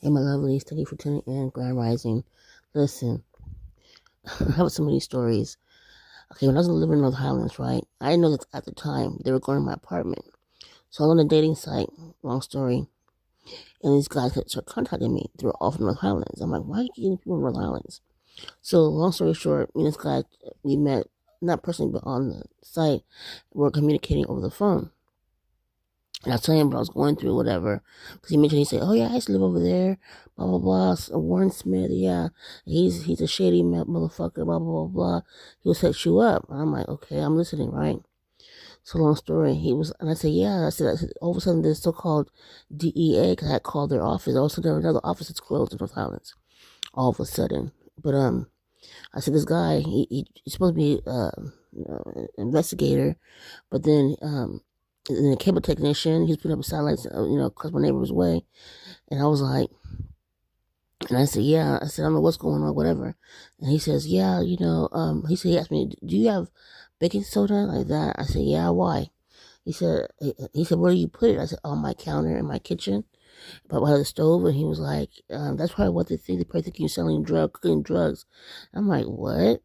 Hey, my lovelies, thank you for tuning in. Grand Rising. Listen, I have so many stories. Okay, when I was living in North Highlands, right, I didn't know that at the time they were going to my apartment. So I was on a dating site, long story, and these guys started contacting me. They were all from North Highlands. I'm like, why are you getting people from North Highlands? So, long story short, me and this guy, we met, not personally, but on the site. We are communicating over the phone. And I was telling him what I was going through, whatever. Because he mentioned, he said, oh, yeah, I used to live over there, blah, blah, blah. So Warren Smith, yeah, he's a shady motherfucker, blah, blah, blah, blah. He will set you up. And I'm like, okay, I'm listening, right? So long story. And I said, yeah. I said all of a sudden, this so-called DEA, because I had called their office. All of a sudden, another office is closed in North Highlands. All of a sudden. But, I said, this guy, he's supposed to be, an investigator. But then, and a cable technician. He's putting up satellites, across my neighbor's way. And I was like, and I said, yeah. I said, I don't know what's going on, whatever. And he says, yeah, he asked me, do you have baking soda like that? I said, yeah, why? He said, where do you put it? I said, on my counter in my kitchen, but by the stove. And he was like, that's probably what they think. They probably think you're cooking drugs. I'm like, what?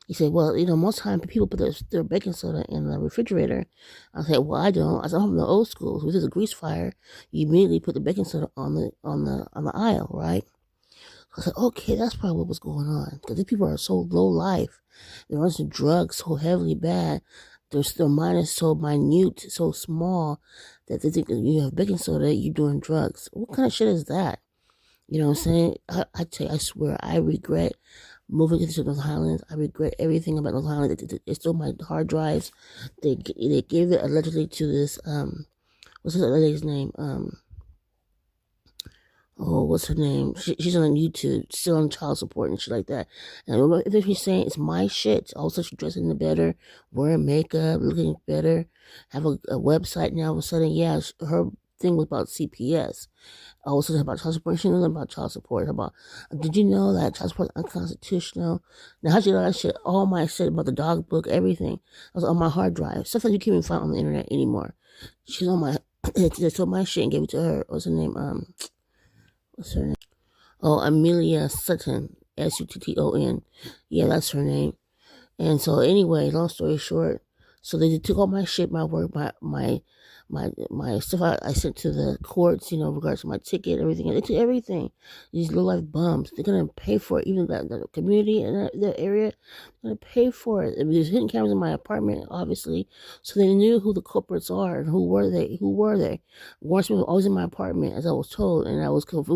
He said, well, most time people put their baking soda in the refrigerator. I said, well, I don't. I said, I'm from the old school. So if there's a grease fire, you immediately put the baking soda on the aisle, right? So I said, okay, that's probably what was going on. Because these people are so low life. They're on some drugs so heavily bad. Their mind is so minute, so small, that they think that you have baking soda, you're doing drugs. What kind of shit is that? You know what I'm saying? I tell you, I swear, I regret moving into North Highlands. I regret everything about North Highlands. They stole my hard drives. They gave it allegedly to this, what's this other lady's name? Oh, what's her name? She's on YouTube, still on child support and shit like that. And if she's saying it's my shit, also she's dressing better, wearing makeup, looking better, have a website now. All of a sudden, yeah, her thing was about CPS. All of a sudden, about child support. She knows about child support. Did you know that child support is unconstitutional? Now, how she know that shit? All my shit about the dog book, everything. I was on my hard drive. Stuff that you can't even find on the internet anymore. She's on my, they took my shit and gave it to her. What's her name? What's her name? Oh, Amelia Sutton, Sutton. Yeah, that's her name. And so anyway, long story short, so they took all my shit, my work, my stuff I sent to the courts, regards to my ticket, everything. They took everything. These low life bums, they're gonna pay for it. Even the community in that area, they're gonna pay for it. I mean, there's hidden cameras in my apartment, obviously, so they knew who the culprits are and who were they. Warren Smith was always in my apartment, as I was told, and I was confused.